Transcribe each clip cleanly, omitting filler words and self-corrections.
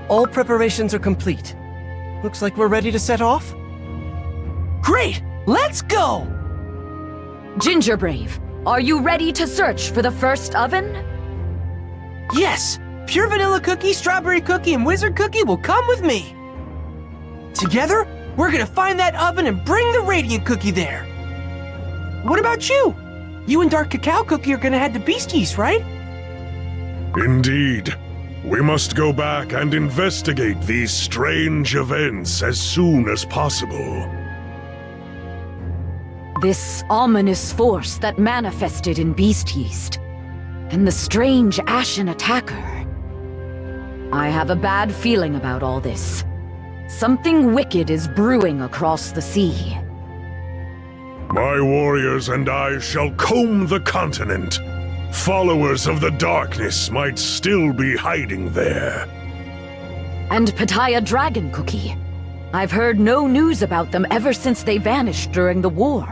All preparations are complete. Looks like we're ready to set off? Great! Let's go! Gingerbrave, are you ready to search for the first oven? Yes! Pure vanilla cookie, strawberry cookie, and wizard cookie will come with me. Together, we're gonna find that oven and bring the radiant cookie there. What about you? You and dark cacao cookie are gonna head to Beast Yeast, right? Indeed. We must go back and investigate these strange events as soon as possible. This ominous force that manifested in Beast Yeast, and the strange ashen attacker. I have a bad feeling about all this. Something wicked is brewing across the sea. My warriors and I shall comb the continent. Followers of the darkness might still be hiding there. And Pattaya Dragon Cookie. I've heard no news about them ever since they vanished during the war.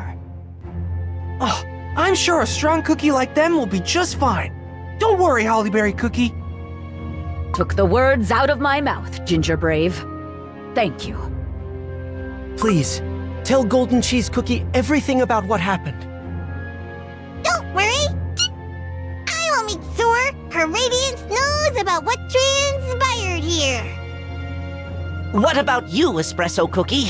Oh, I'm sure a strong cookie like them will be just fine. Don't worry, Hollyberry Cookie. Took the words out of my mouth, Gingerbrave. Thank you. Please, tell Golden Cheese Cookie everything about what happened. Don't worry. I will make sure her radiance knows about what transpired here. What about you, Espresso Cookie?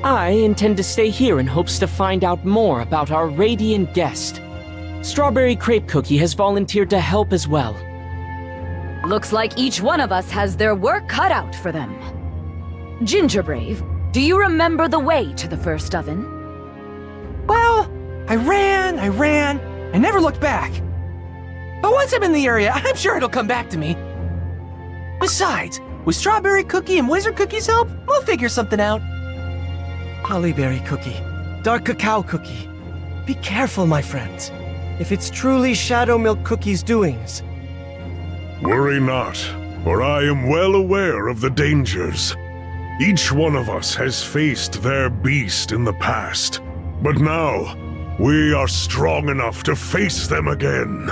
I intend to stay here in hopes to find out more about our radiant guest. Strawberry Crepe Cookie has volunteered to help as well. Looks like each one of us has their work cut out for them. Gingerbrave, do you remember the way to the first oven? Well, I ran, I never looked back. But once I'm in the area, I'm sure it'll come back to me. Besides, with Strawberry Cookie and Wizard Cookie's help, we'll figure something out. Hollyberry Cookie, Dark Cacao Cookie. Be careful, my friends. If it's truly Shadow Milk Cookie's doings. Worry not, for I am well aware of the dangers. Each one of us has faced their beast in the past, but now we are strong enough to face them again.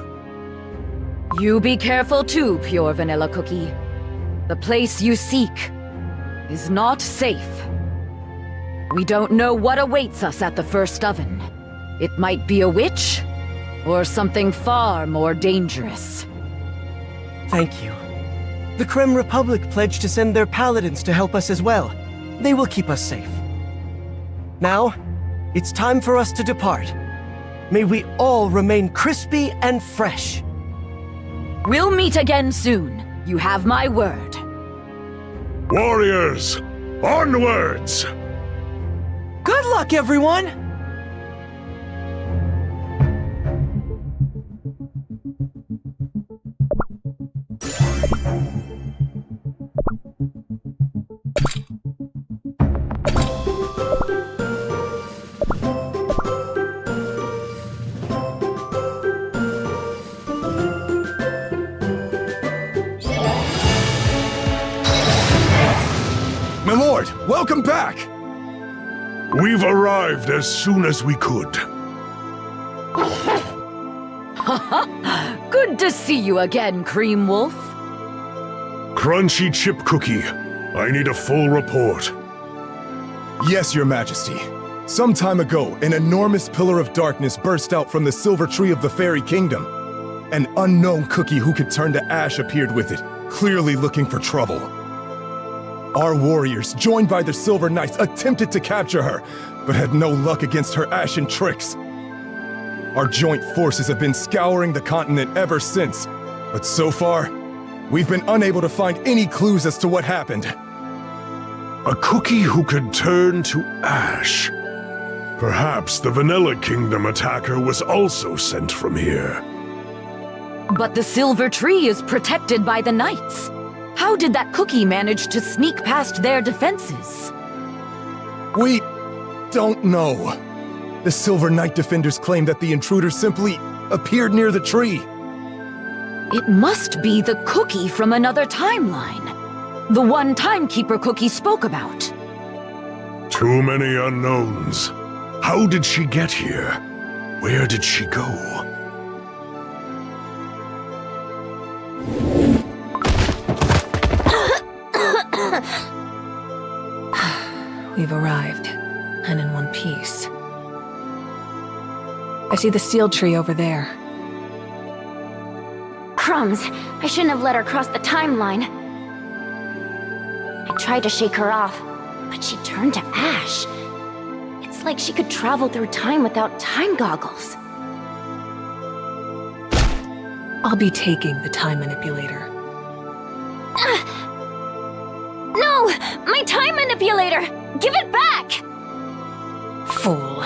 You be careful too, Pure Vanilla Cookie. The place you seek is not safe. We don't know what awaits us at the first oven. It might be a witch, or something far more dangerous. Thank you. The Creme Republic pledged to send their paladins to help us as well. They will keep us safe. Now, it's time for us to depart. May we all remain crispy and fresh. We'll meet again soon. You have my word. Warriors, onwards! Good luck, everyone! My lord, welcome back! We've arrived as soon as we could. Good to see you again, Cream Wolf. Crunchy Chip Cookie, I need a full report. Yes, your majesty. Some time ago, an enormous pillar of darkness burst out from the silver tree of the fairy kingdom. An unknown cookie who could turn to ash appeared with it, clearly looking for trouble. Our warriors, joined by the Silver Knights, attempted to capture her, but had no luck against her ashen tricks. Our joint forces have been scouring the continent ever since, but so far, we've been unable to find any clues as to what happened. A cookie who could turn to ash. Perhaps the Vanilla Kingdom attacker was also sent from here. But the silver tree is protected by the knights. How did that cookie manage to sneak past their defenses? We don't know. The Silver Knight defenders claim that the intruder simply appeared near the tree. It must be the cookie from another timeline. The one Timekeeper Cookie spoke about. Too many unknowns. How did she get here? Where did she go? We've arrived, and in one piece. I see the sealed tree over there. Crumbs, I shouldn't have let her cross the timeline. I tried to shake her off, but she turned to ash. It's like she could travel through time without time goggles. I'll be taking the time manipulator. No! My time manipulator! Give it back! Fool.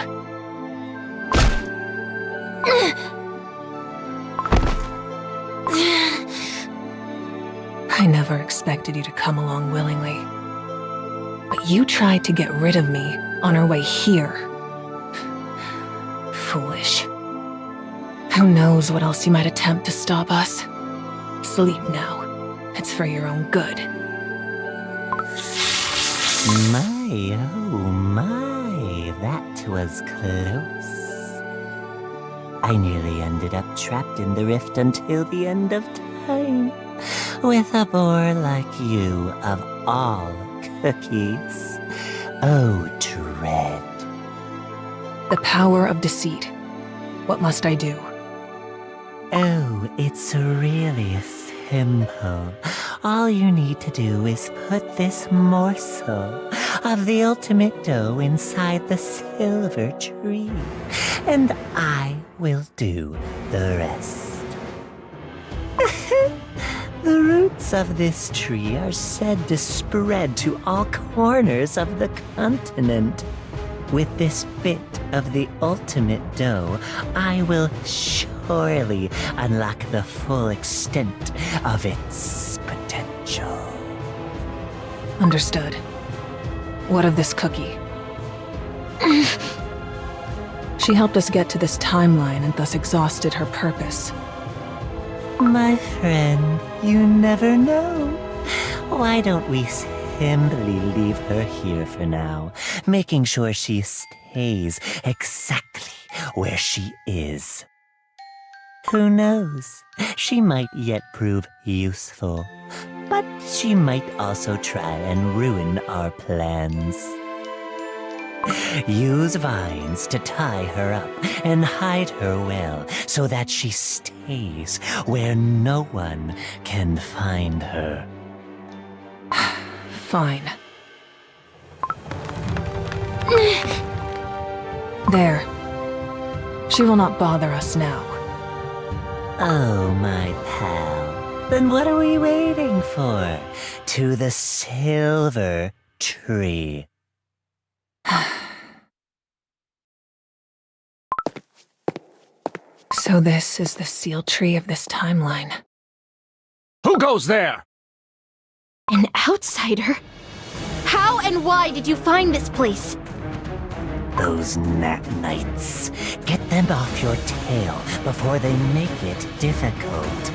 I never expected you to come along willingly. But you tried to get rid of me on our way here. Foolish. Who knows what else you might attempt to stop us? Sleep now. It's for your own good. My, oh my, that was close. I nearly ended up trapped in the rift until the end of time. With a bore like you of all cookies. Oh, dread. The power of deceit. What must I do? Oh, it's really simple. All you need to do is put this morsel of the ultimate dough inside the silver tree, and I will do the rest. The roots of this tree are said to spread to all corners of the continent. With this bit of the ultimate dough, I will surely unlock the full extent of its potential. Understood. What of this cookie? She helped us get to this timeline and thus exhausted her purpose. My friend, you never know. Why don't we simply leave her here for now, making sure she stays exactly where she is? Who knows? She might yet prove useful, but she might also try and ruin our plans. Use vines to tie her up and hide her well so that she stays where no one can find her. Fine. There. She will not bother us now. Oh, my pal. Then what are we waiting for? To the silver tree. So this is the sealed tree of this timeline. Who goes there? An outsider? How and why did you find this place? Those gnat knights. Get them off your tail before they make it difficult.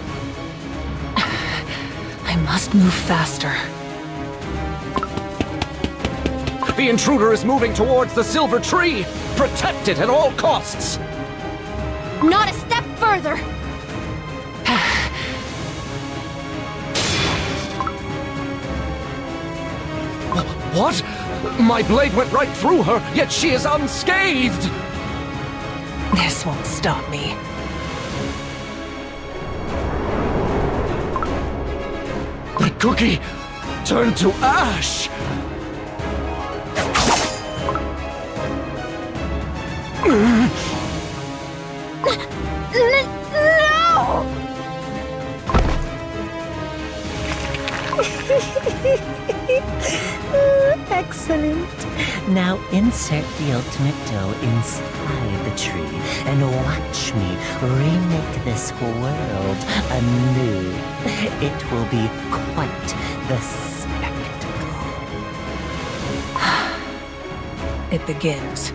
I must move faster. The intruder is moving towards the silver tree! Protect it at all costs! Not a step further! What? My blade went right through her, yet she is unscathed! This won't stop me. The cookie turned to ash! No! Excellent. Now insert the ultimate dough inside the tree and watch me remake this world anew. It will be quite the spectacle. It begins.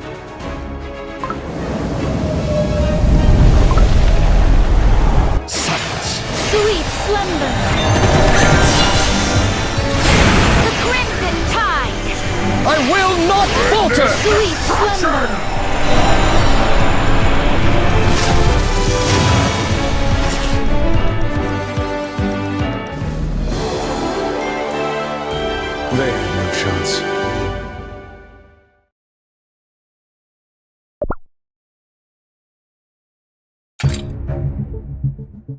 Sweet slumber! The crimson tide! I will not falter! Sweet slumber! Oh,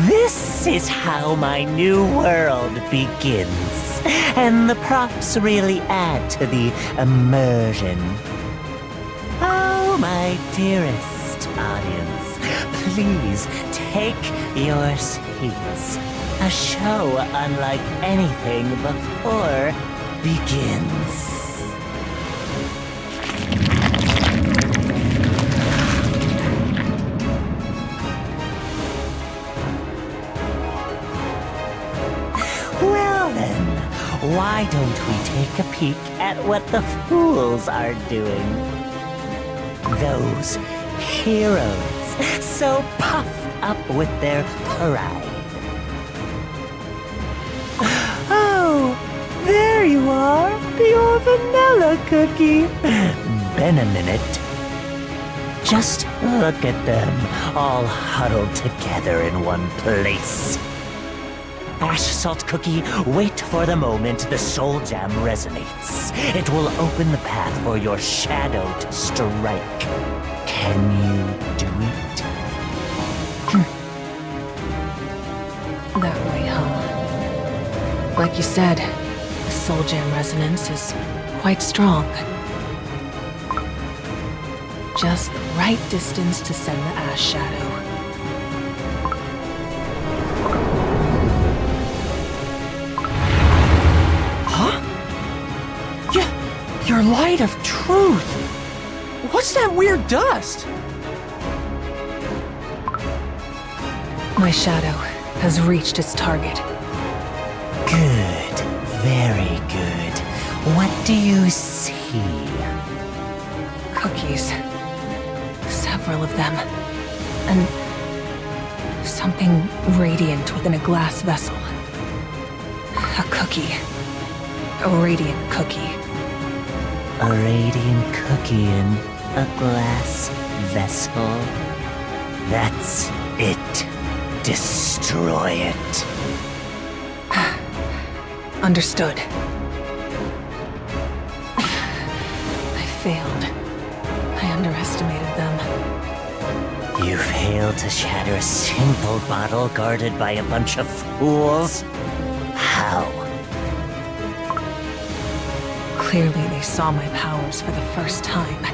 this is how my new world begins. And the props really add to the immersion. Oh, my dearest audience, please take your seats. A show unlike anything before begins. Well then, why don't we take a peek at what the fools are doing? Those heroes, so puffed up with their pride. Oh, there you are, your vanilla cookie. Been a minute. Just look at them, all huddled together in one place. Ash Salt Cookie, wait for the moment the soul jam resonates. It will open the path for your shadow to strike. Can you do it? That way, huh? Like you said, the soul jam resonance is quite strong. Just the right distance to send the ash shadow. Your light of truth! What's that weird dust? My shadow has reached its target. Good, very good. What do you see? Cookies. Several of them. And something radiant within a glass vessel. A cookie. A radiant cookie. A radiant cookie in a glass vessel. That's it. Destroy it. Understood. I failed. I underestimated them. You failed to shatter a simple bottle guarded by a bunch of fools? How? Clearly they saw my powers for the first time.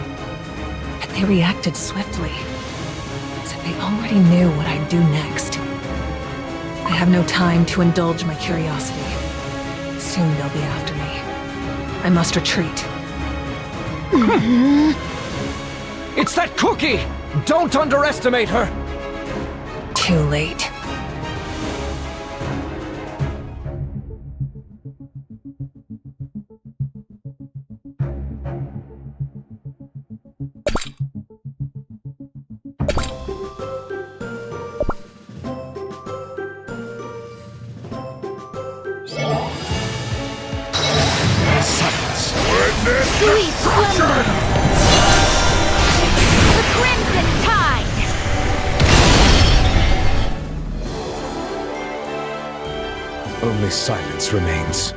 And they reacted swiftly. As if they already knew what I'd do next. I have no time to indulge my curiosity. Soon they'll be after me. I must retreat. It's that cookie! Don't underestimate her! Too late. Sweet slumber! The Crimson Tide! Only silence remains.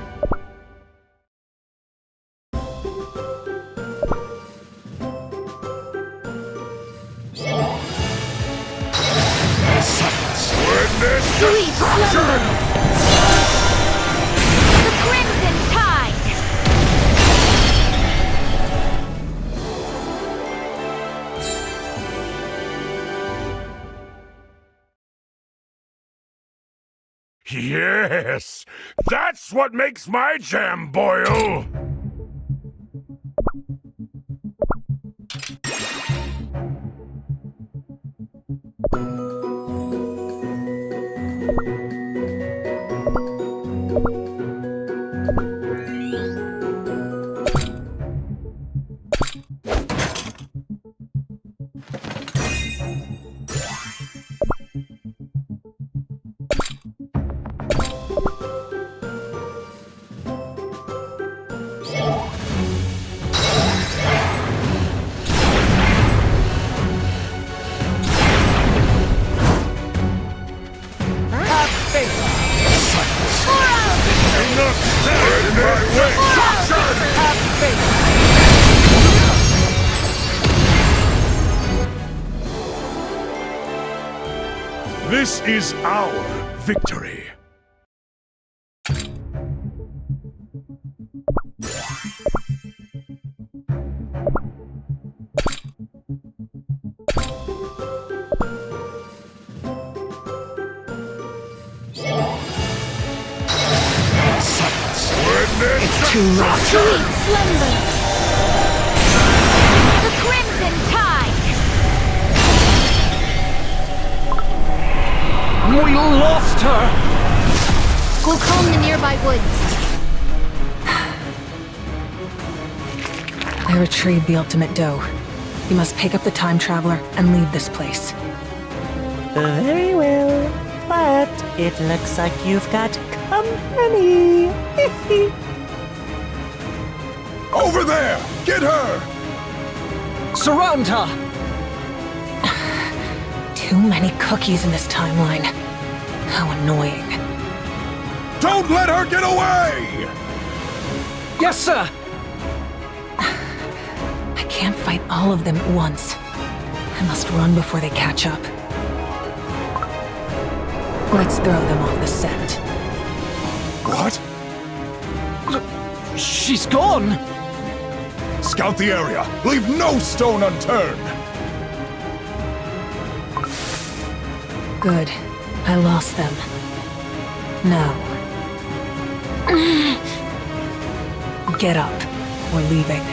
Sweet slumber! The Crimson Tide! Yes! That's what makes my jam boil! This is our victory. Too late. Sweet slumber. The Crimson Tide. We lost her! Go comb the nearby woods. I retrieved the ultimate dough. You must pick up the time traveler and leave this place. Very well. But it looks like you've got company. Over there! Get her! Surround her! Too many cookies in this timeline. How annoying. Don't let her get away! Yes, sir! I can't fight all of them at once. I must run before they catch up. Let's throw them off the scent. What? She's gone! Scout the area. Leave no stone unturned. Good. I lost them. Now. Get up. We're leaving.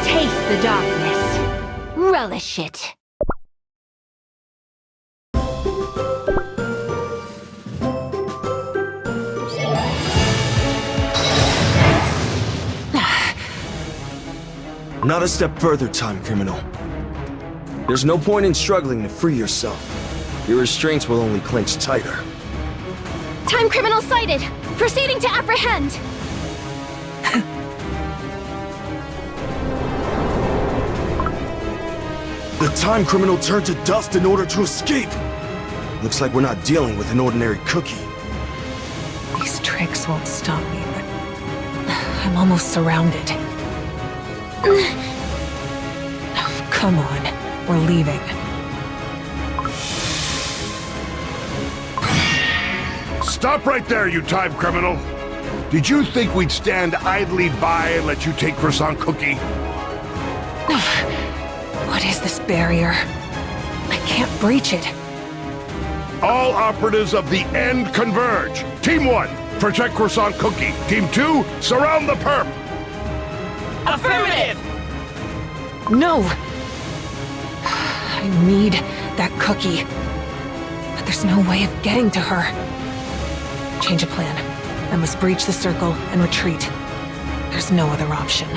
Taste the darkness. Relish it. Not a step further, time criminal. There's no point in struggling to free yourself. Your restraints will only clench tighter. Time criminal sighted. Proceeding to apprehend. The time criminal turned to dust in order to escape. Looks like we're not dealing with an ordinary cookie. These tricks won't stop me, but I'm almost surrounded. Come on, we're leaving. Stop right there, you time criminal! Did you think we'd stand idly by and let you take Croissant Cookie? What is this barrier? I can't breach it. All operatives of the End converge! Team 1, protect Croissant Cookie. Team 2, surround the perp! Affirmative! No! I need that cookie. But there's no way of getting to her. Change of plan. I must breach the circle and retreat. There's no other option.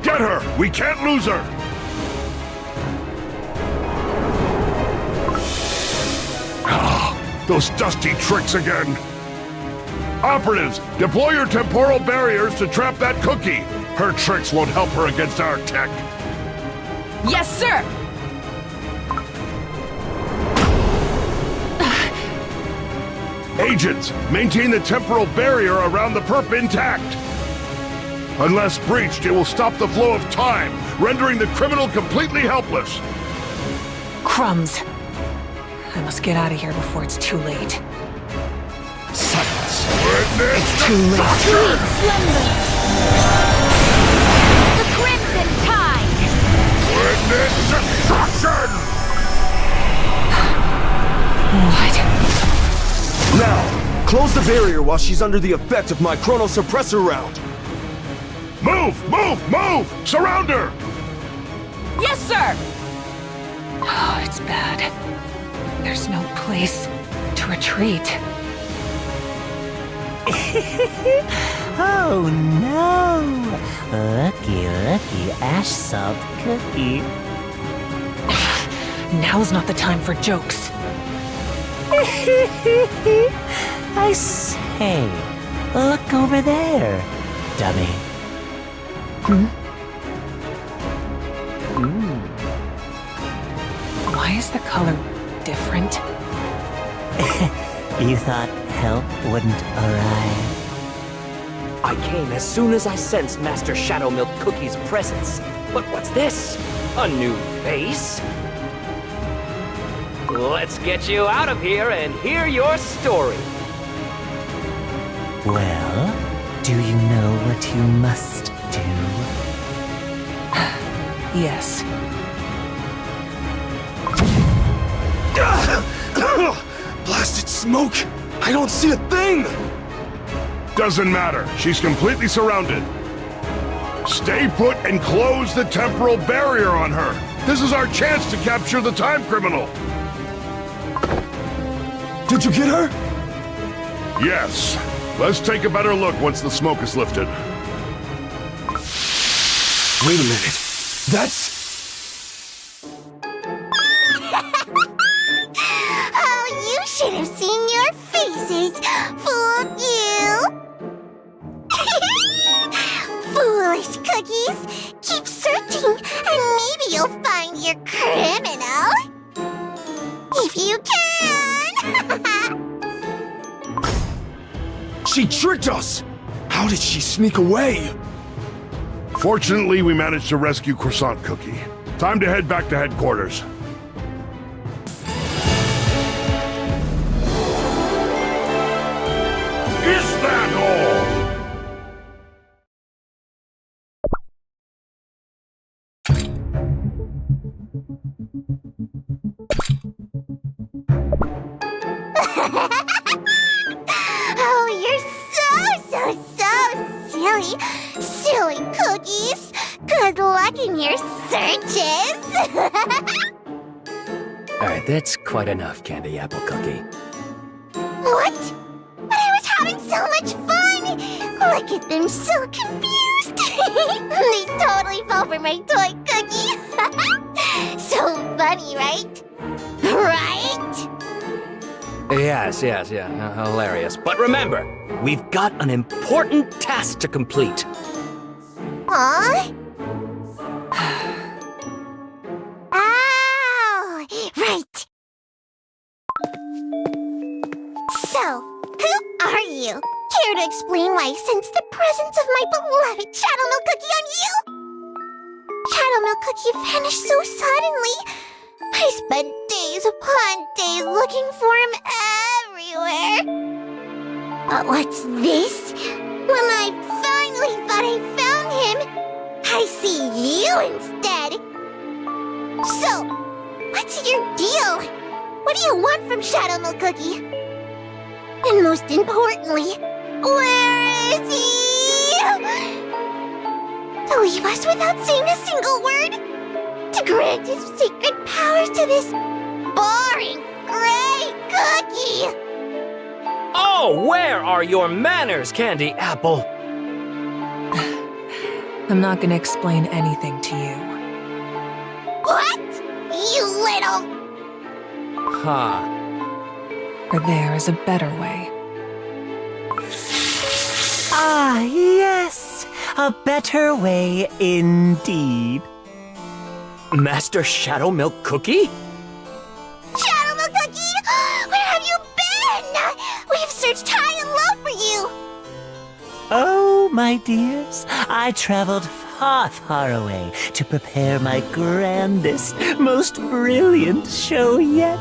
Get her! We can't lose her! Ah, those dusty tricks again! Operatives, deploy your temporal barriers to trap that cookie! Her tricks won't help her against our tech! Yes, sir! Agents, maintain the temporal barrier around the perp intact! Unless breached, it will stop the flow of time, rendering the criminal completely helpless! Crumbs. I must get out of here before it's too late. Silence! It's too late. Sweet slumber. The Crimson Tide. Witness destruction! What? Now, close the barrier while she's under the effect of my chrono suppressor round. Move! Move! Move! Surround her! Yes, sir! Oh, it's bad. There's no place to retreat. Oh no! Looky, ash salt cookie. Now's not the time for jokes. I say, look over there, dummy. Why is the color different? You thought help wouldn't arrive? I came as soon as I sensed Master Shadowmilk Cookie's presence. But what's this? A new face? Let's get you out of here and hear your story. Well, do you know what you must do? Yes. Blasted smoke! I don't see a thing! Doesn't matter. She's completely surrounded. Stay put and close the temporal barrier on her. This is our chance to capture the time criminal. Did you get her? Yes. Let's take a better look once the smoke is lifted. Wait a minute. That's... Oh, you should have seen your faces. Fooled you. Foolish cookies. Keep searching, and maybe you'll find your criminal. If you can. She tricked us! How did she sneak away? Fortunately, we managed to rescue Croissant Cookie. Time to head back to headquarters. Is that all? Oh, you're so silly. Silly cookies. Good luck in your searches. Alright, that's quite enough, Candy Apple Cookie. What? But I was having so much fun. Look at them, so confused. They totally fell for my toy cookie. So funny, right? Right? Yes, hilarious. But remember, we've got an important task to complete. Huh? Oh, right. So, who are you? Care to explain why I sense the presence of my beloved Shadowmilk Cookie on you? Shadowmilk Cookie vanished so suddenly. I spent days upon days looking for him everywhere. But what's this? When I finally thought I found him, I see you instead. So, what's your deal? What do you want from Shadowmilk Cookie? And most importantly, where is he? To leave us without saying a single word? To grant his secret powers to this boring gray cookie? Oh, where are your manners, Candy Apple? I'm not gonna explain anything to you. What? You little... Huh. Or there is a better way. Ah, yes! A better way indeed. Master Shadowmilk Cookie? Shadowmilk Cookie! Where have you been? We've searched high and low for you. Oh, my dears, I traveled far away to prepare my grandest, most brilliant show yet.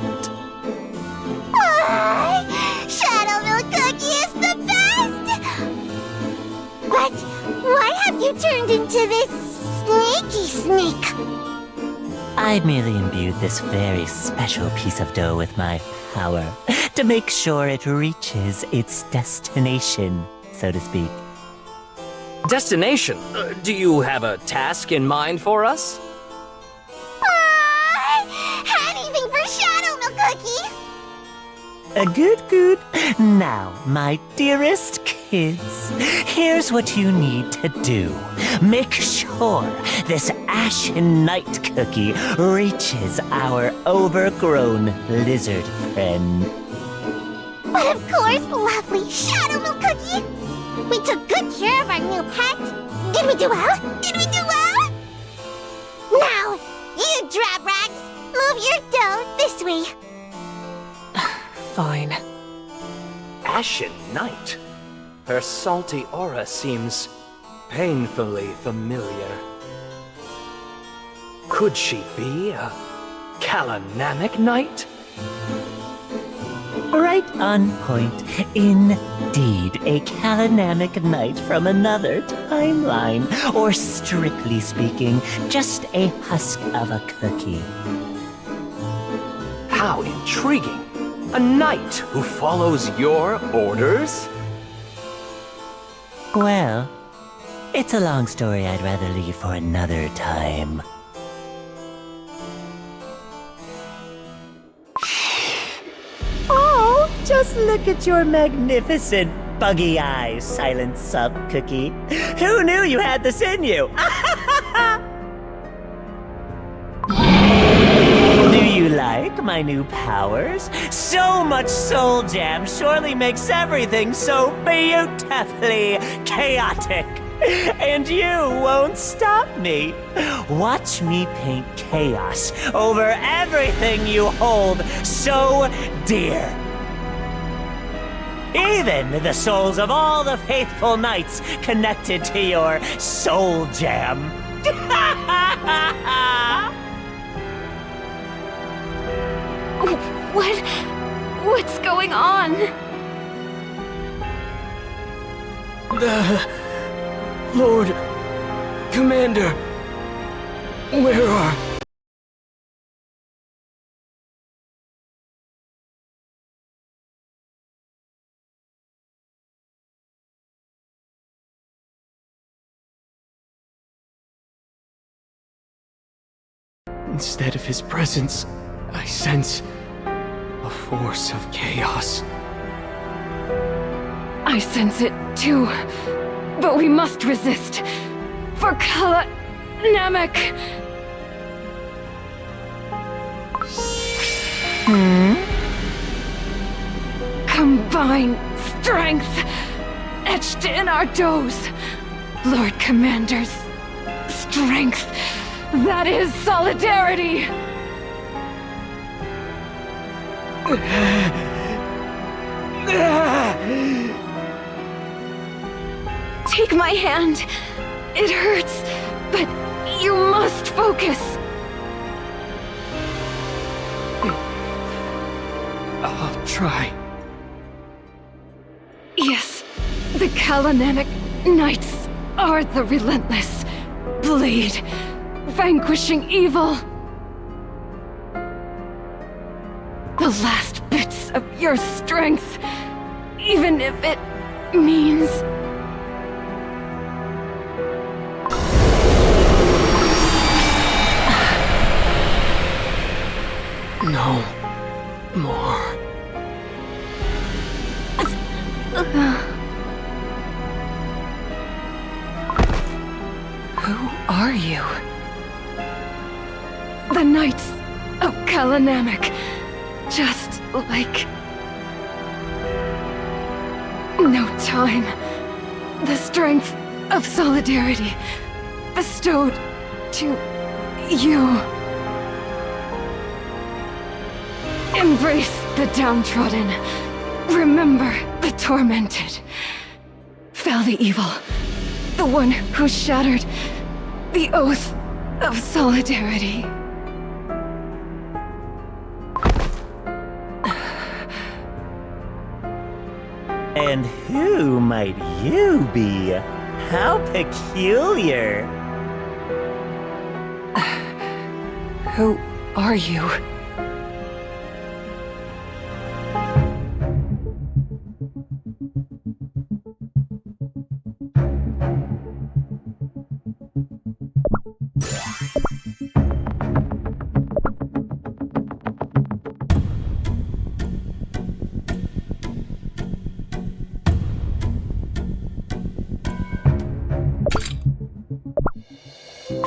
Shadowmilk Cookie is the best! But why have you turned into this sneaky snake? I merely imbued this very special piece of dough with my power to make sure it reaches its destination, so to speak. Destination? Do you have a task in mind for us? Anything for Shadowmilk Cookie! Good. Now, my dearest kids, here's what you need to do. Make sure this Ashen Night Cookie reaches our overgrown lizard friend. But of course, lovely Shadowmilk Cookie! We took good care of our new pet. Did we do well? Now, you drab rags, move your dough this way. Fine. Ashen Knight? Her salty aura seems painfully familiar. Could she be a Kalanamic Knight? Right on point. Indeed, a Kalanamic knight from another timeline. Or strictly speaking, just a husk of a cookie. How intriguing! A knight who follows your orders? Well, it's a long story I'd rather leave for another time. Oh, just look at your magnificent buggy eyes, Silent Sub Cookie. Who knew you had this in you? Do you like my new powers? So much soul jam surely makes everything so beautifully chaotic. And you won't stop me. Watch me paint chaos over everything you hold so dear. Even the souls of all the faithful knights connected to your soul jam. What's going on? Lord Commander, where are... Instead of his presence, I sense a force of chaos. I sense it too. But we must resist. For Kala Namek. Combine strength etched in our doors. Lord Commander's strength. That is solidarity. Take my hand. It hurts, but you must focus. I'll try. Yes, the Kalanamic Knights are the relentless blade, vanquishing evil. The last bits of your strength, even if it means... No more. Who are you? The Knights of Kalanamic. Just like... no time. The strength of solidarity bestowed to you. Embrace the downtrodden. Remember the tormented. Fell the evil. The one who shattered the oath of solidarity. And who might you be? How peculiar. Who are you?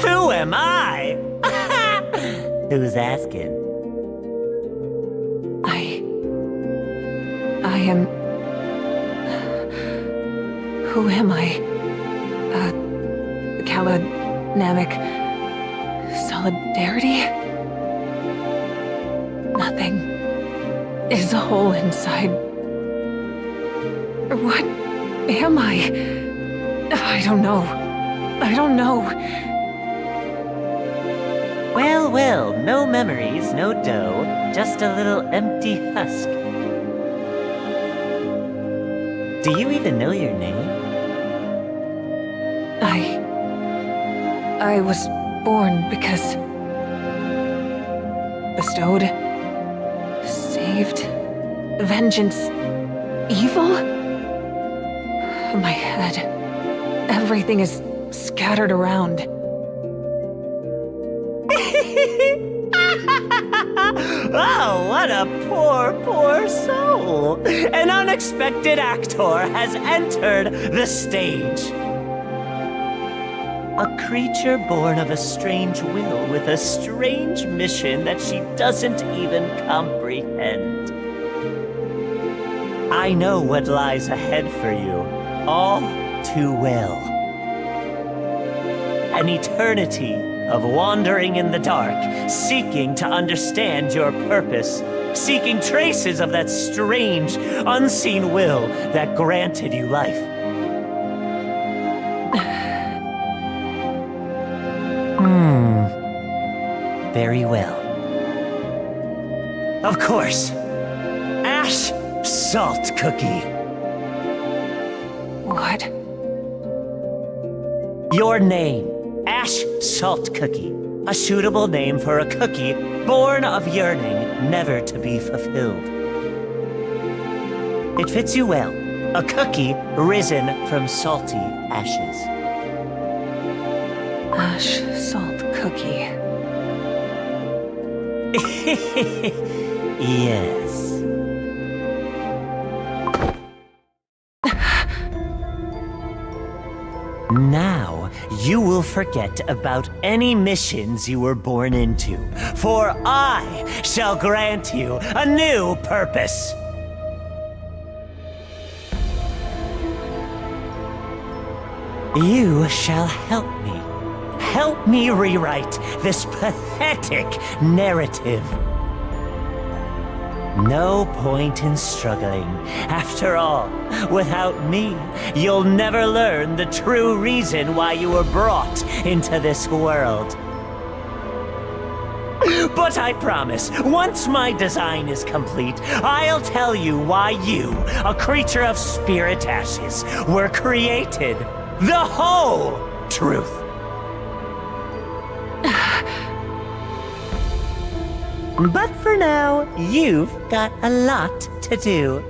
Who am I? Who's asking? I am... Who am I? Kalanamic... solidarity? Nothing is whole inside What am I? I don't know. I don't know. Well, well, no memories, no dough, just a little empty husk. Do you even know your name? I was born because... bestowed... saved... vengeance... evil? My head... everything is scattered around. Oh, what a poor, poor soul! An unexpected actor has entered the stage. A creature born of a strange will with a strange mission that she doesn't even comprehend. I know what lies ahead for you, all too well. An eternity of wandering in the dark, seeking to understand your purpose, seeking traces of that strange, unseen will that granted you life. Very well. Of course. Ash Salt Cookie. What? Your name, Ash Salt Cookie. A suitable name for a cookie born of yearning never to be fulfilled. It fits you well. A cookie risen from salty ashes. Ash Salt Cookie. Yes. Now, you will forget about any missions you were born into, for I shall grant you a new purpose. You shall help me. Help me rewrite this pathetic narrative. No point in struggling. After all, without me, you'll never learn the true reason why you were brought into this world. But I promise, once my design is complete, I'll tell you why you, a creature of spirit ashes, were created. The whole truth. But for now, you've got a lot to do.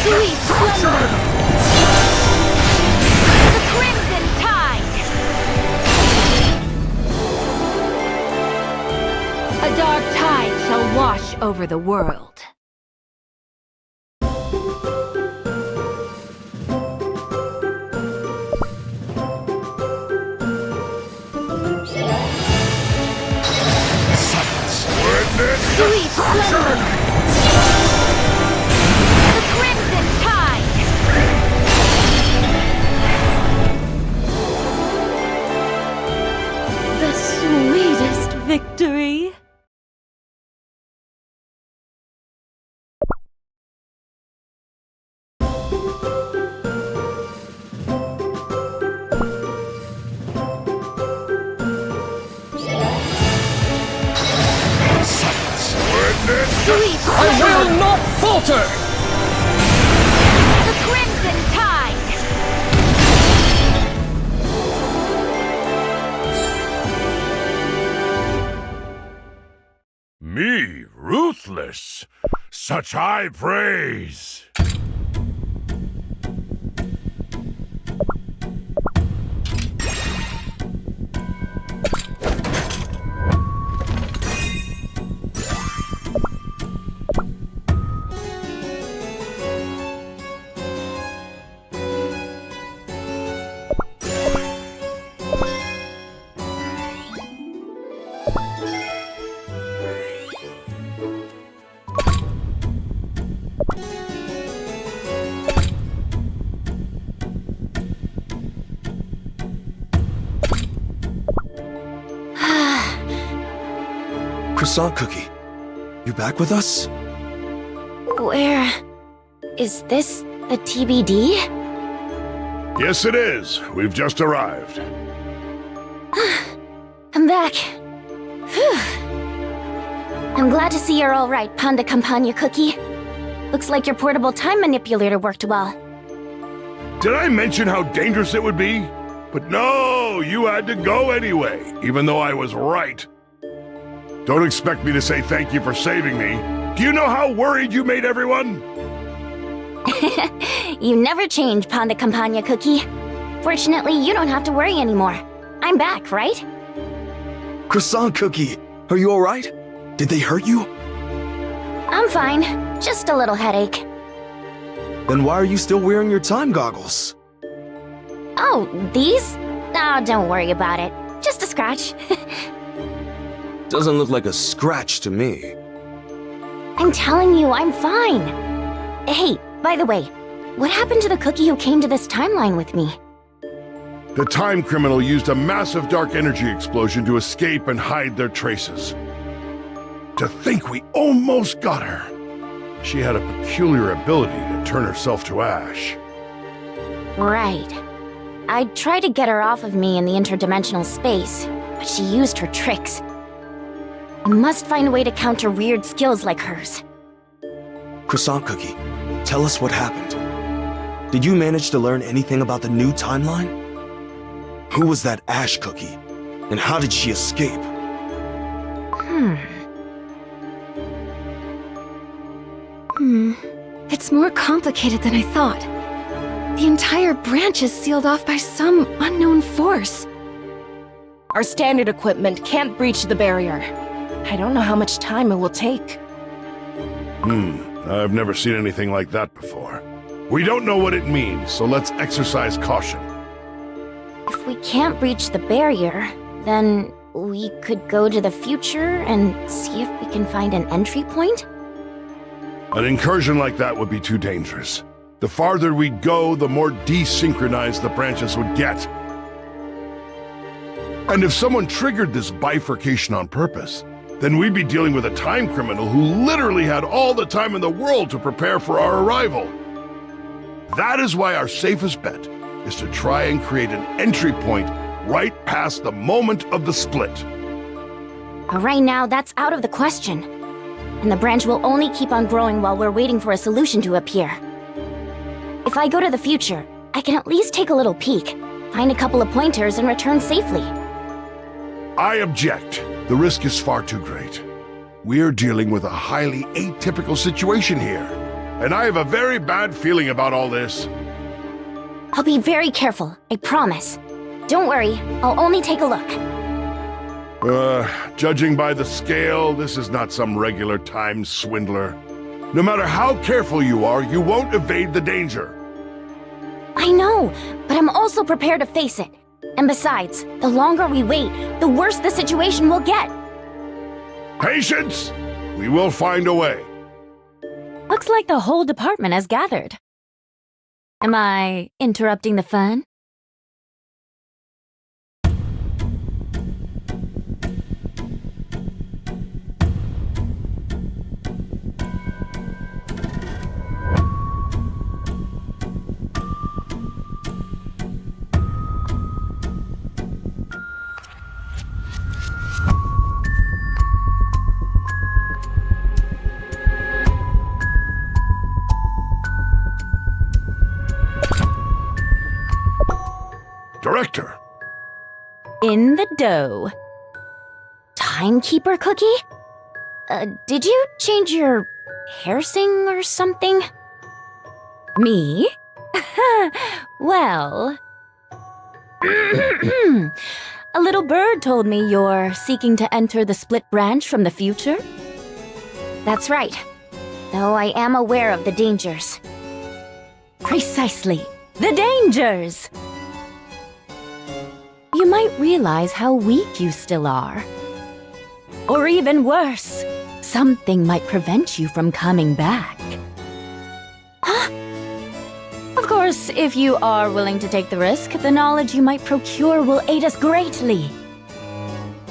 Sweet slumber! The crimson tide! A dark tide shall wash over the world. Sweet slumber! The crimson tide! The sweetest victory. Sweet I will not falter! The crimson tide! Me, ruthless? Such high praise! Croissant Cookie, you back with us? Where... is this the TBD? Yes, it is. We've just arrived. I'm back. Whew. I'm glad to see you're all right, Panda Campagna Cookie. Looks like your portable time manipulator worked well. Did I mention how dangerous it would be? But no, you had to go anyway, even though I was right. Don't expect me to say thank you for saving me. Do you know how worried you made everyone? You never change, Panda Campagna Cookie. Fortunately, you don't have to worry anymore. I'm back, right? Croissant Cookie, are you alright? Did they hurt you? I'm fine. Just a little headache. Then why are you still wearing your time goggles? Oh, these? Oh, don't worry about it. Just a scratch. Doesn't look like a scratch to me. I'm telling you, I'm fine. Hey, by the way, what happened to the cookie who came to this timeline with me? The time criminal used a massive dark energy explosion to escape and hide their traces. To think we almost got her. She had a peculiar ability to turn herself to ash. Right. I tried to get her off of me in the interdimensional space, but she used her tricks. I must find a way to counter weird skills like hers. Croissant Cookie, tell us what happened. Did you manage to learn anything about the new timeline? Who was that Ash Cookie? And how did she escape? It's more complicated than I thought. The entire branch is sealed off by some unknown force. Our standard equipment can't breach the barrier. I don't know how much time it will take. I've never seen anything like that before. We don't know what it means, so let's exercise caution. If we can't reach the barrier, then we could go to the future and see if we can find an entry point? An incursion like that would be too dangerous. The farther we'd go, the more desynchronized the branches would get. And if someone triggered this bifurcation on purpose, then we'd be dealing with a time criminal who literally had all the time in the world to prepare for our arrival. That is why our safest bet is to try and create an entry point right past the moment of the split. But right now, that's out of the question. And the branch will only keep on growing while we're waiting for a solution to appear. If I go to the future, I can at least take a little peek, find a couple of pointers, and return safely. I object. The risk is far too great. We're dealing with a highly atypical situation here, and I have a very bad feeling about all this. I'll be very careful, I promise. Don't worry, I'll only take a look. Judging by the scale, this is not some regular time swindler. No matter how careful you are, you won't evade the danger. I know, but I'm also prepared to face it. And besides, the longer we wait, the worse the situation will get. Patience! We will find a way. Looks like the whole department has gathered. Am I interrupting the fun? Director! In the dough. Timekeeper Cookie? Did you change your hairsing or something? Me? Well... A little bird told me you're seeking to enter the split branch from the future? That's right. Though I am aware of the dangers. Precisely. The dangers! You might realize how weak you still are. Or even worse, something might prevent you from coming back. Huh? Of course, if you are willing to take the risk, the knowledge you might procure will aid us greatly.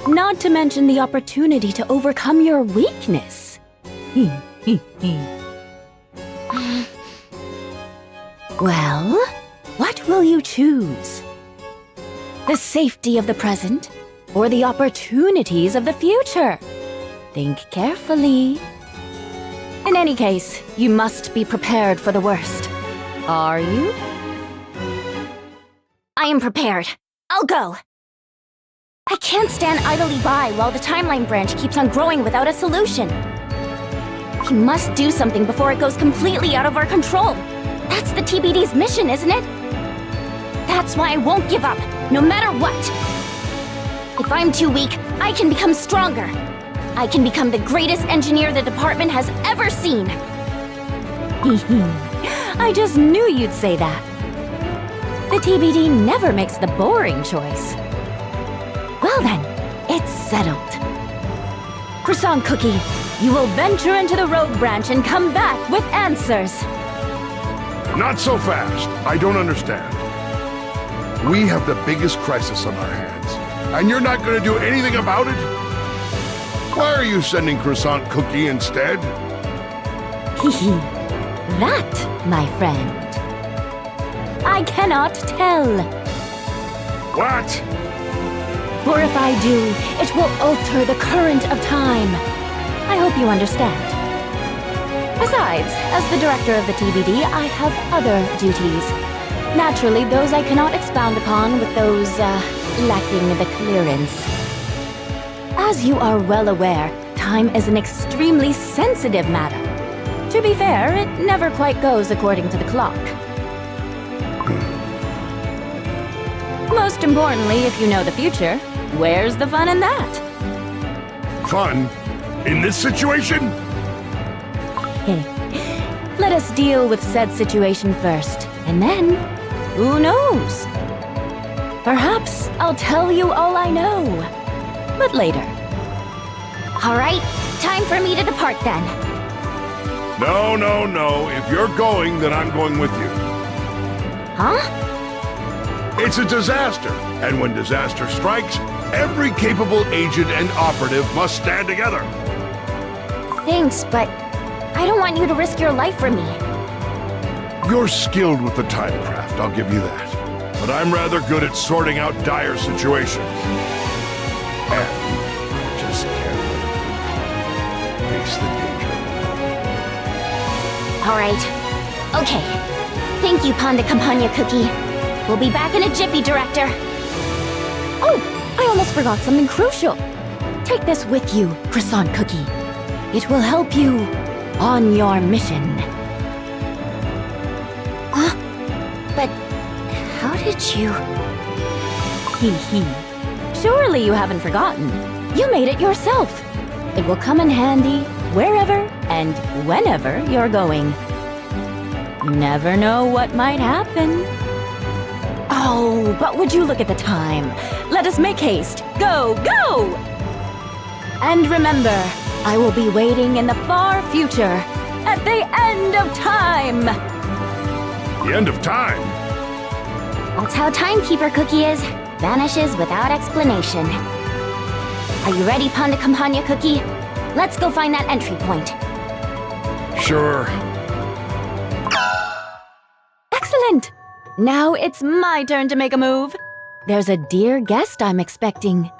Not to mention the opportunity to overcome your weakness. Well, what will you choose? The safety of the present, or the opportunities of the future? Think carefully. In any case, you must be prepared for the worst. Are you? I am prepared. I'll go. I can't stand idly by while the timeline branch keeps on growing without a solution. We must do something before it goes completely out of our control. That's the TBD's mission, isn't it? That's why I won't give up, no matter what. If I'm too weak, I can become stronger. I can become the greatest engineer the department has ever seen. I just knew you'd say that. The TBD never makes the boring choice. Well then, it's settled. Croissant Cookie, you will venture into the rogue branch and come back with answers. Not so fast. I don't understand. We have the biggest crisis on our hands, and you're not going to do anything about it? Why are you sending Croissant Cookie instead? That, my friend, I cannot tell. What? For if I do, it will alter the current of time. I hope you understand. Besides, as the director of the TBD, I have other duties. Naturally, those I cannot expound upon with those, lacking the clearance. As you are well aware, time is an extremely sensitive matter. To be fair, it never quite goes according to the clock. Most importantly, if you know the future, where's the fun in that? Fun? In this situation? Let us deal with said situation first, and then, who knows? Perhaps I'll tell you all I know, but later. All right, time for me to depart then. No, no, no. If you're going, then I'm going with you. Huh? It's a disaster, and when disaster strikes, every capable agent and operative must stand together. Thanks, but I don't want you to risk your life for me. You're skilled with the timecraft, I'll give you that. But I'm rather good at sorting out dire situations. And just can't face the danger. All right. Okay. Thank you, Panda Campagna Cookie. We'll be back in a jiffy, Director. Oh, I almost forgot something crucial. Take this with you, Croissant Cookie. It will help you on your mission. Huh? But how did you... Surely you haven't forgotten. You made it yourself. It will come in handy wherever and whenever you're going. You never know what might happen. Oh, but would you look at the time? Let us make haste. Go, go! And remember, I will be waiting in the far future, at the end of time! The end of time? That's how Timekeeper Cookie is. Vanishes without explanation. Are you ready, Panda Campagna Cookie? Let's go find that entry point. Sure. Excellent! Now it's my turn to make a move. There's a dear guest I'm expecting.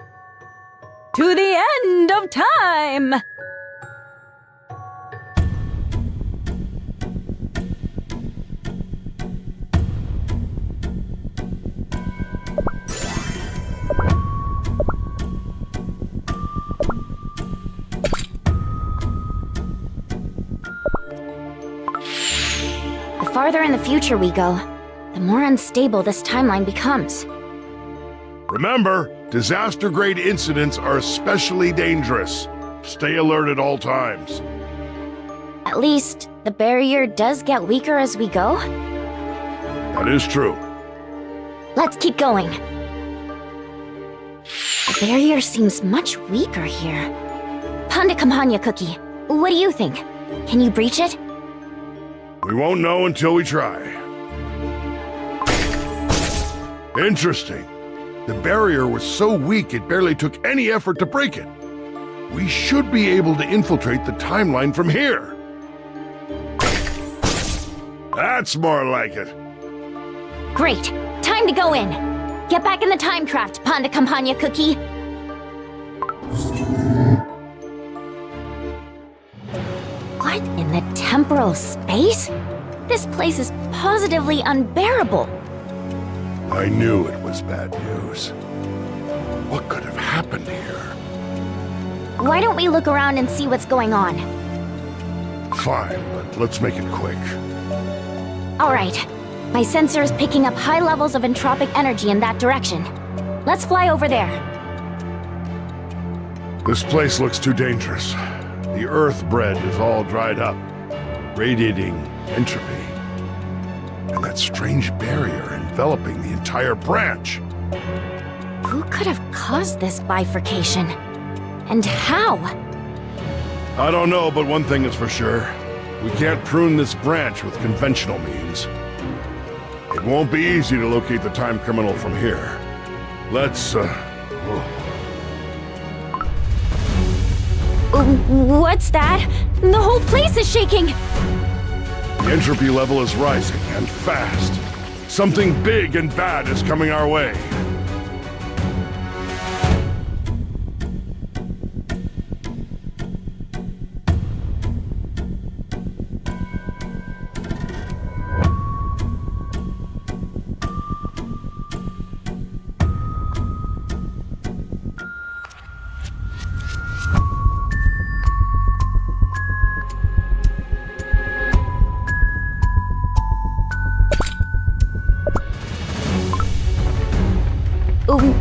To the end of time! The farther in the future we go, the more unstable this timeline becomes. Remember, disaster-grade incidents are especially dangerous. Stay alert at all times. At least, the barrier does get weaker as we go. That is true. Let's keep going. The barrier seems much weaker here. Panda Campagna Cookie, what do you think? Can you breach it? We won't know until we try. Interesting. The barrier was so weak it barely took any effort to break it. We should be able to infiltrate the timeline from here. That's more like it. Great. Time to go in. Get back in the timecraft, Panda Campagna Cookie. What in the temporal space? This place is positively unbearable. I knew it was bad news. What could have happened here? Why don't we look around and see what's going on? Fine, but let's make it quick. Alright. My sensor is picking up high levels of entropic energy in that direction. Let's fly over there. This place looks too dangerous. The earth bread is all dried up, radiating entropy. And that strange barrier enveloping the entire branch. Who could have caused this bifurcation? And how? I don't know, but one thing is for sure. We can't prune this branch with conventional means. It won't be easy to locate the time criminal from here. Let's, What's that? The whole place is shaking! The entropy level is rising, and fast. Something big and bad is coming our way.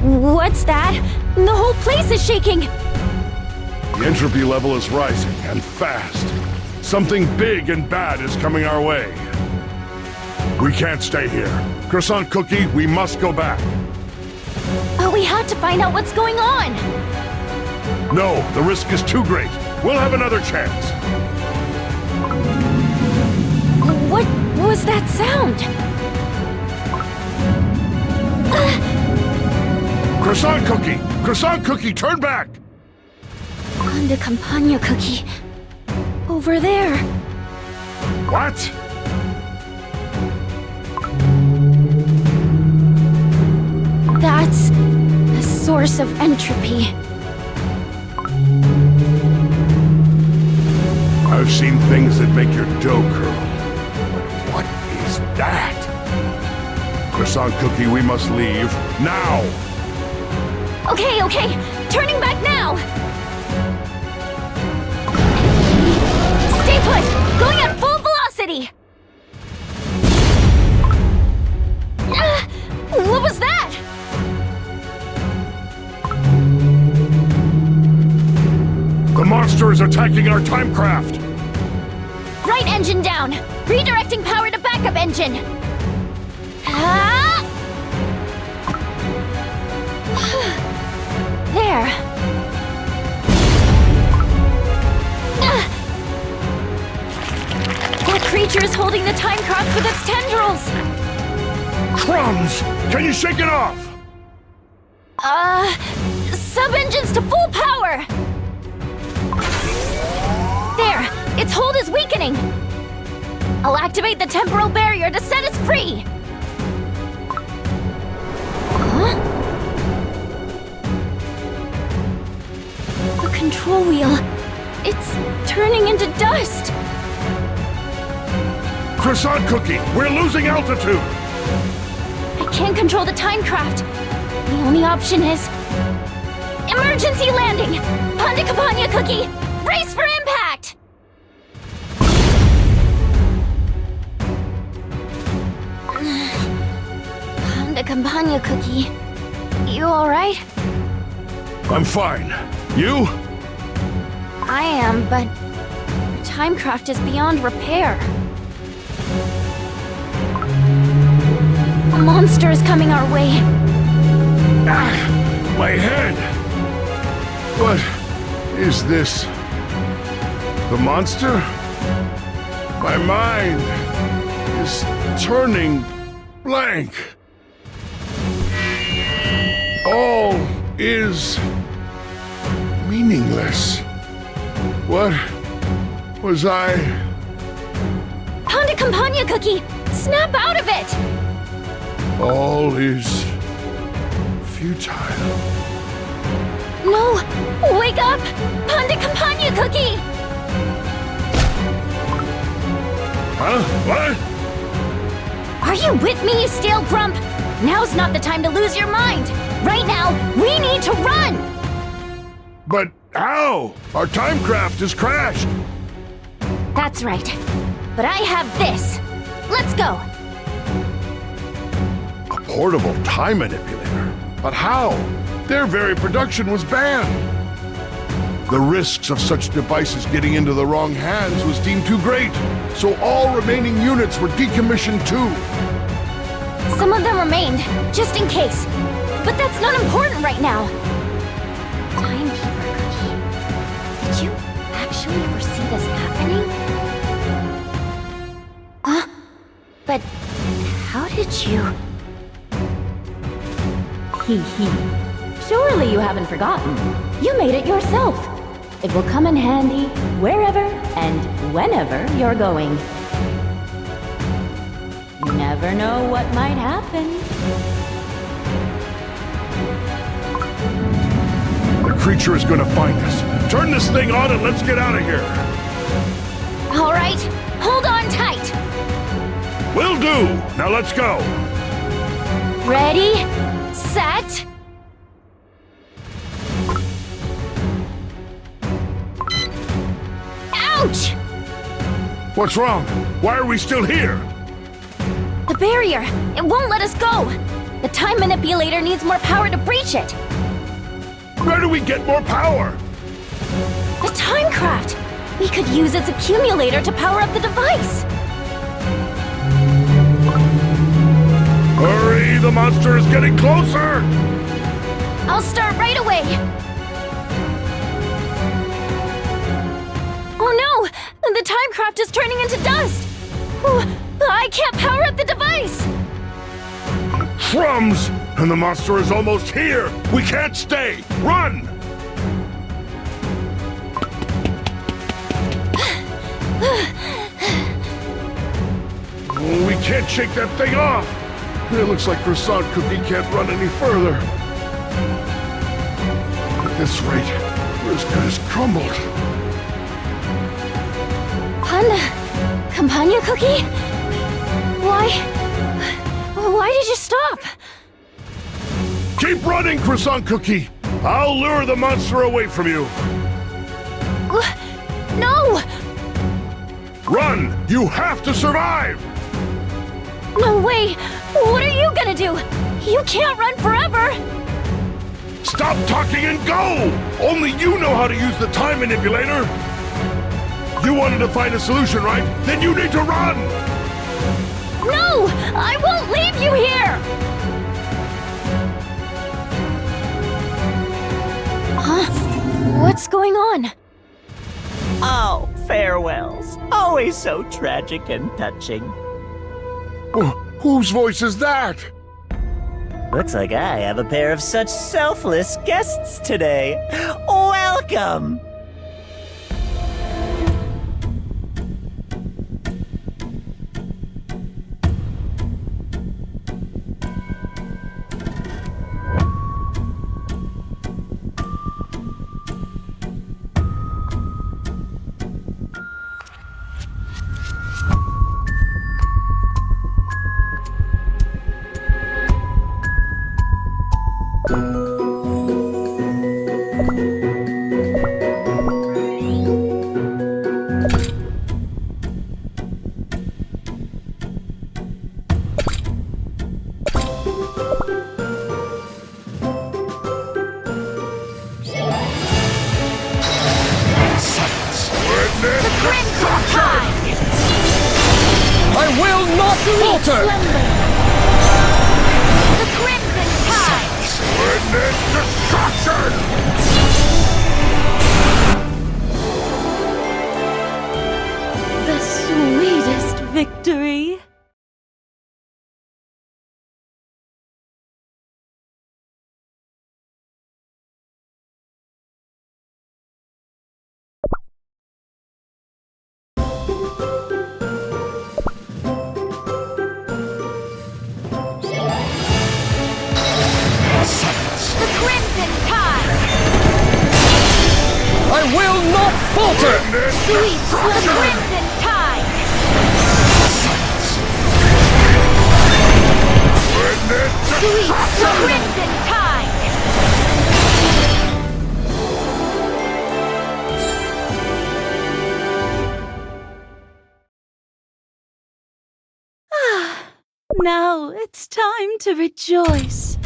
What's that? The whole place is shaking! The entropy level is rising, and fast. Something big and bad is coming our way. We can't stay here. Croissant Cookie, we must go back. We have to find out what's going on! No, the risk is too great. We'll have another chance. What was that sound? Croissant Cookie! Croissant Cookie, turn back! Panda Campagna Cookie. Over there. What? That's the source of entropy. I've seen things that make your dough curl. But what is that? Croissant Cookie, we must leave. Now! Okay. Turning back now! Stay put! Going at full velocity! What was that? The monster is attacking our timecraft! Right engine down! Redirecting power to backup engine! There. That creature is holding the timecraft with its tendrils! Crumbs! Can you shake it off? Sub-engines to full power! There! Its hold is weakening! I'll activate the temporal barrier to set us free! Huh? The control wheel... it's turning into dust! Croissant Cookie, we're losing altitude! I can't control the timecraft. The only option is... emergency landing! Panda Campagna Cookie! Brace for impact! Panda Campagna Cookie... you alright? I'm fine. You? I am, but... the timecraft is beyond repair. A monster is coming our way. Ah, my head! What is this? The monster? My mind is turning blank. All is meaningless. What was I? Panda Campagna Cookie! Snap out of it! All is futile. No! Wake up! Panda Campagna Cookie! Huh? What? Are you with me, you stale grump? Now's not the time to lose your mind! Right now, we need to run! But how? Our timecraft has crashed. That's right. But I have this. Let's go! A portable time manipulator? But how? Their very production was banned. The risks of such devices getting into the wrong hands was deemed too great, so all remaining units were decommissioned too. Some of them remained, just in case. But that's not important right now. Timekeeper Cookie. Did you actually foresee this happening? Huh? But how did you... Hee hee. Surely you haven't forgotten. You made it yourself. It will come in handy wherever and whenever you're going. You never know what might happen. The creature is gonna find us. Turn this thing on and let's get out of here. All right, hold on tight. Will do. Now let's go. Ready, set... Ouch! What's wrong? Why are we still here? The barrier! It won't let us go! The time manipulator needs more power to breach it! Where do we get more power? The timecraft! We could use its accumulator to power up the device! Hurry! The monster is getting closer! I'll start right away! Oh no! The timecraft is turning into dust! I can't power up the device! Crumbs! And the monster is almost here! We can't stay! Run! Oh, we can't shake that thing off! It looks like Croissant Cookie can't run any further. At this rate, we're as good as crumbled. Panda? Campagna Cookie? Why did you stop? Keep running, Croissant Cookie! I'll lure the monster away from you! No! Run! You have to survive! No way! What are you gonna do? You can't run forever! Stop talking and go! Only you know how to use the time manipulator! You wanted to find a solution, right? Then you need to run! No! I won't leave you here! Huh? What's going on? Oh, farewells. Always so tragic and touching. Whose voice is that? Looks like I have a pair of such selfless guests today. Welcome! I will not falter! The Crimson Tide! Witness destruction! The sweetest victory. falter! Sweet crimson tide! Sweet crimson tide! Now it's time to rejoice.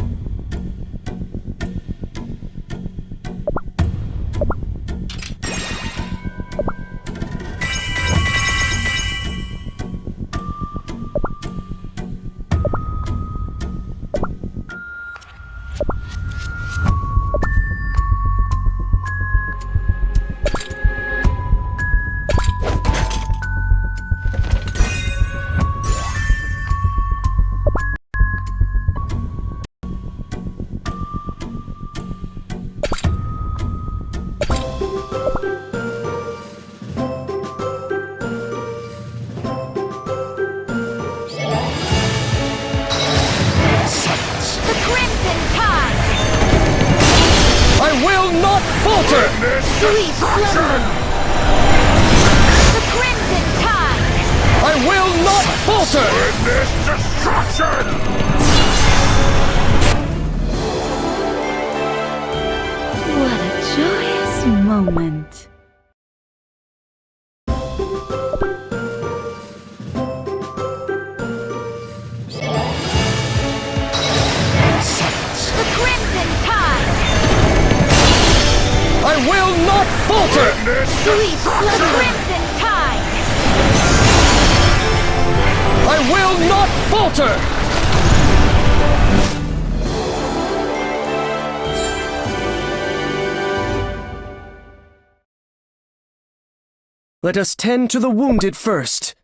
Sweet slumber! The crimson tide! I will not falter! Witness destruction! What a joyous moment. The crimson tide! I will not falter! Sweet slumber! Crimson tide! I will not falter! Let us tend to the wounded first.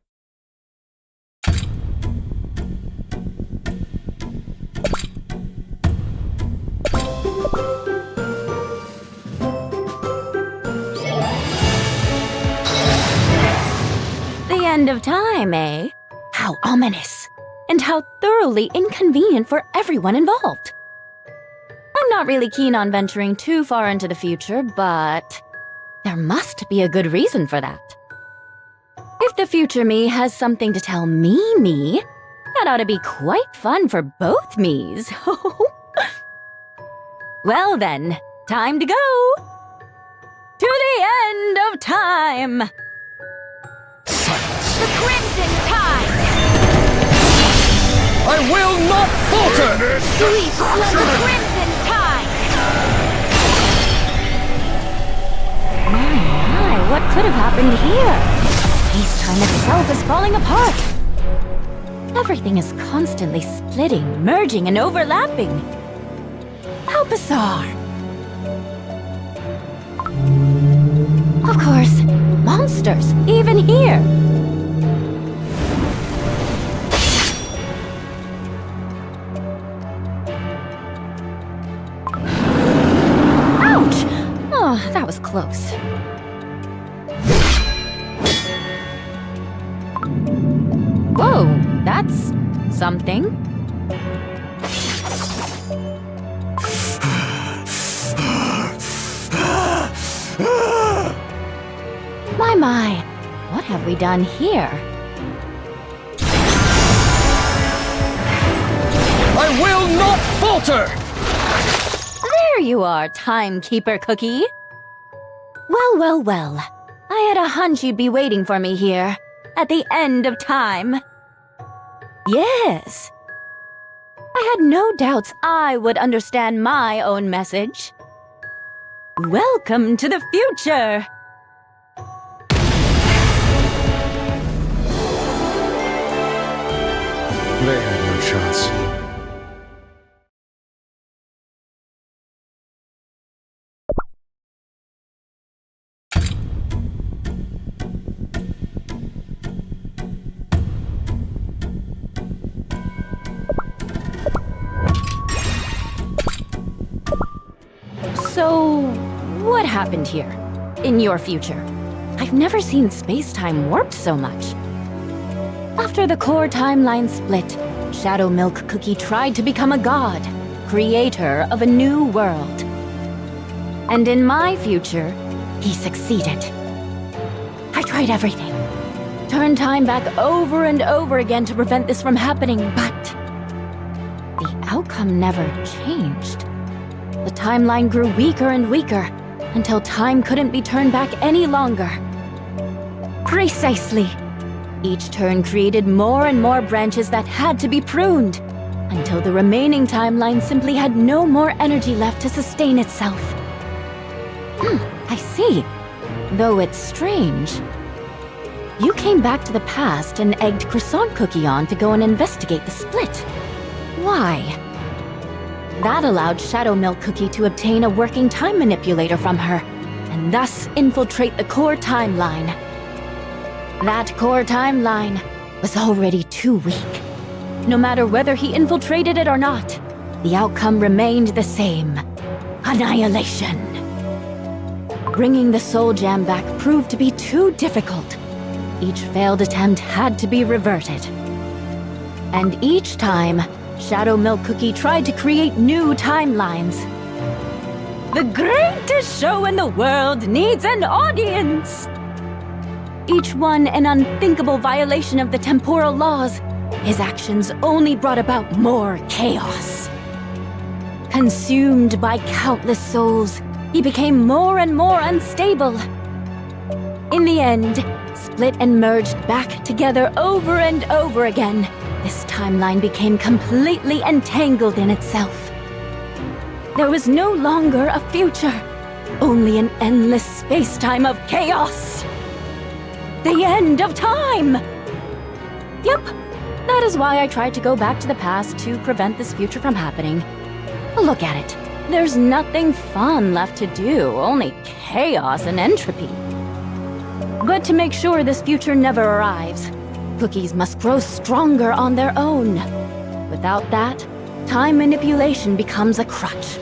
The end of time, eh? How ominous. And how thoroughly inconvenient for everyone involved. I'm not really keen on venturing too far into the future, but there must be a good reason for that. If the future me has something to tell me, that ought to be quite fun for both me's. Well then, time to go! To the end of time! The crimson tide! I will not falter! Sweet slumber crimson tide! My, what could have happened here? Space-time itself is falling apart! Everything is constantly splitting, merging, and overlapping. How bizarre! Of course, monsters, even here! Ouch! Oh, that was close. Whoa, that's something. My, what have we done here? I will not falter! There you are, timekeeper Cookie. Well. I had a hunch you'd be waiting for me here, at the end of time. Yes. I had no doubts I would understand my own message. Welcome to the future! They had no chance. So, what happened here, in your future? I've never seen space-time warped so much. After the core timeline split, Shadow Milk Cookie tried to become a god, creator of a new world. And in my future, he succeeded. tried everything. Turned time back over and over again to prevent this from happening, but the outcome never changed. The timeline grew weaker and weaker until time couldn't be turned back any longer. Precisely. Each turn created more and more branches that had to be pruned, until the remaining timeline simply had no more energy left to sustain itself. I see. Though it's strange. You came back to the past and egged Croissant Cookie on to go and investigate the split. Why? That allowed Shadow Milk Cookie to obtain a working time manipulator from her, and thus infiltrate the core timeline. That core timeline was already too weak. No matter whether he infiltrated it or not, the outcome remained the same. Annihilation. Bringing the Soul Gem back proved to be too difficult. Each failed attempt had to be reverted. And each time, Shadow Milk Cookie tried to create new timelines. The greatest show in the world needs an audience! Each one an unthinkable violation of the temporal laws, his actions only brought about more chaos. Consumed by countless souls, he became more and more unstable. In the end, split and merged back together over and over again, this timeline became completely entangled in itself. There was no longer a future, only an endless space-time of chaos. The end of time! Yep, that is why I tried to go back to the past to prevent this future from happening. Look at it. There's nothing fun left to do, only chaos and entropy. But to make sure this future never arrives, cookies must grow stronger on their own. Without that, time manipulation becomes a crutch,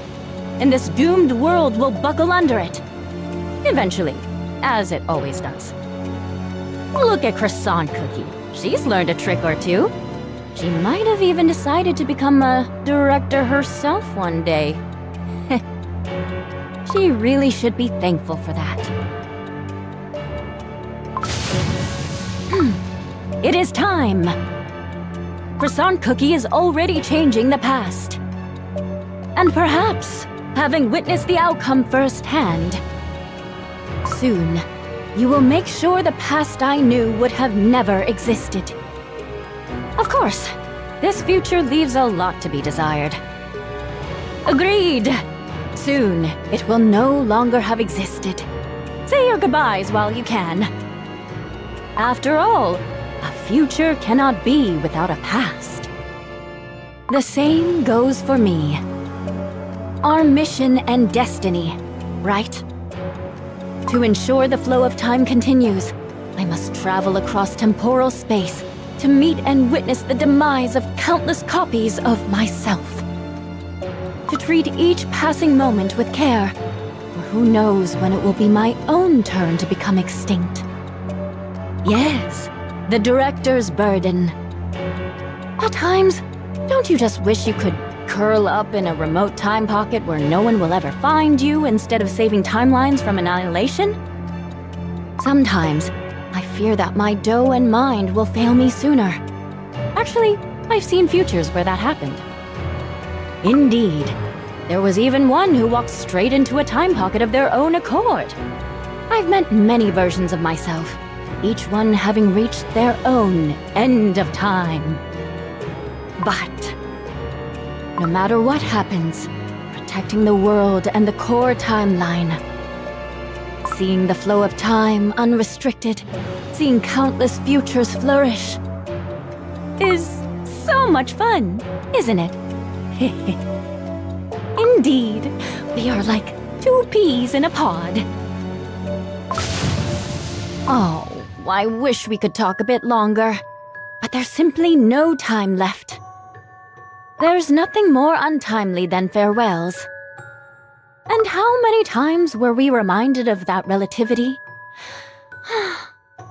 and this doomed world will buckle under it. Eventually, as it always does. Look at Croissant Cookie. She's learned a trick or two. She might have even decided to become a director herself one day. She really should be thankful for that. It is time! Croissant Cookie is already changing the past. And perhaps, having witnessed the outcome firsthand, soon, you will make sure the past I knew would have never existed. Of course, this future leaves a lot to be desired. Agreed! Soon, it will no longer have existed. Say your goodbyes while you can. After all, a future cannot be without a past. The same goes for me. Our mission and destiny, right? To ensure the flow of time continues, I must travel across temporal space to meet and witness the demise of countless copies of myself. To treat each passing moment with care, for who knows when it will be my own turn to become extinct. Yes, the director's burden. At times, don't you just wish you could curl up in a remote time pocket where no one will ever find you instead of saving timelines from annihilation? Sometimes, I fear that my dough and mind will fail me sooner. Actually, I've seen futures where that happened. Indeed, there was even one who walked straight into a time pocket of their own accord. I've met many versions of myself, each one having reached their own end of time. But no matter what happens, protecting the world and the core timeline, seeing the flow of time unrestricted, seeing countless futures flourish, is so much fun, isn't it? Indeed, we are like two peas in a pod. Oh, I wish we could talk a bit longer, but there's simply no time left. There's nothing more untimely than farewells. And how many times were we reminded of that relativity?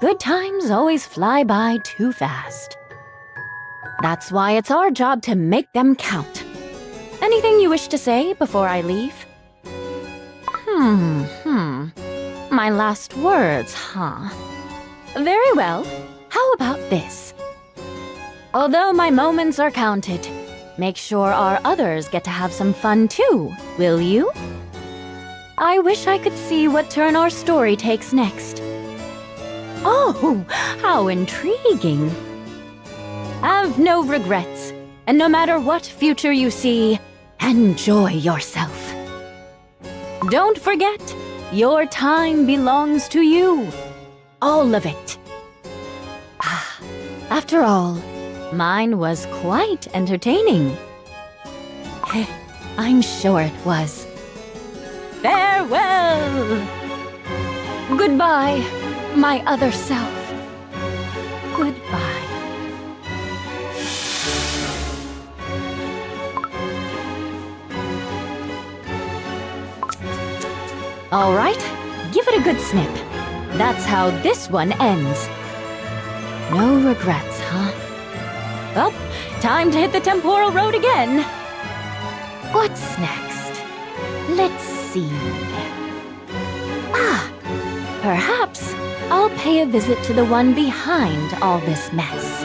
Good times always fly by too fast. That's why it's our job to make them count. Anything you wish to say before I leave? My last words, huh? Very well. How about this? Although my moments are counted, make sure our others get to have some fun too, will you? I wish I could see what turn our story takes next. Oh, how intriguing. Have no regrets, and no matter what future you see, enjoy yourself. Don't forget, your time belongs to you. All of it. After all, mine was quite entertaining. I'm sure it was. Farewell! Goodbye, my other self. Goodbye. All right, give it a good snip. That's how this one ends. No regrets, huh? Well, time to hit the temporal road again. What's next? Let's see. Perhaps I'll pay a visit to the one behind all this mess.